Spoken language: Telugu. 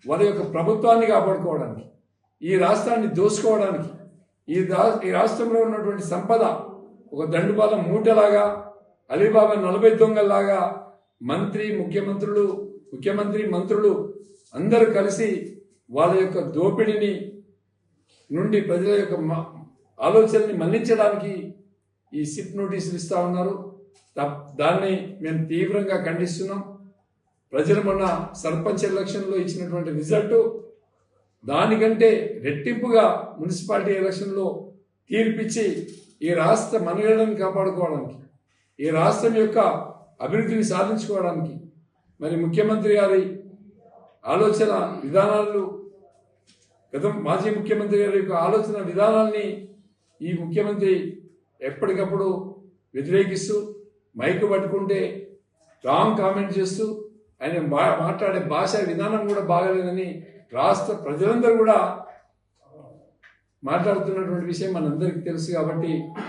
వాళ్ళ యొక్క ప్రభుత్వాన్ని కాపాడుకోవడానికి, ఈ రాష్ట్రాన్ని దోసుకోవడానికి, ఈ రాష్ట్రంలో ఉన్నటువంటి సంపద ఒక దండుపాలెం మూటలాగా, అలీబాబా 40 దొంగల్లాగా ముఖ్యమంత్రి మంత్రులు అందరూ కలిసి వాళ్ళ యొక్క దోపిడీని నుండి ప్రజల యొక్క ఆలోచనని మళ్లించడానికి ఈ సిట్ నోటీసులు ఇస్తా ఉన్నారు. దాన్ని మేము తీవ్రంగా ఖండిస్తున్నాం. ప్రజలు మొన్న సర్పంచ్ ఎలక్షన్లో ఇచ్చినటువంటి రిజల్ట్ దానికంటే రెట్టింపుగా మున్సిపాలిటీ ఎలక్షన్లో తీర్పిచ్చి ఈ రాష్ట్ర మనుగడను కాపాడుకోవడానికి, ఈ రాష్ట్రం యొక్క అభివృద్ధిని సాధించుకోవడానికి మరి ముఖ్యమంత్రి గారి ఆలోచన విధానాలు, మాజీ ముఖ్యమంత్రి గారి యొక్క ఆలోచన విధానాల్ని ఈ ముఖ్యమంత్రి ఎప్పటికప్పుడు వ్యతిరేకిస్తూ, మైకు పట్టుకుంటే రాంగ్ కామెంట్ చేస్తూ, ఆయన మాట్లాడే భాషా విధానం కూడా బాగలేదని రాష్ట్ర ప్రజలందరూ కూడా మాట్లాడుతున్నటువంటి విషయం మనందరికీ తెలుసు. కాబట్టి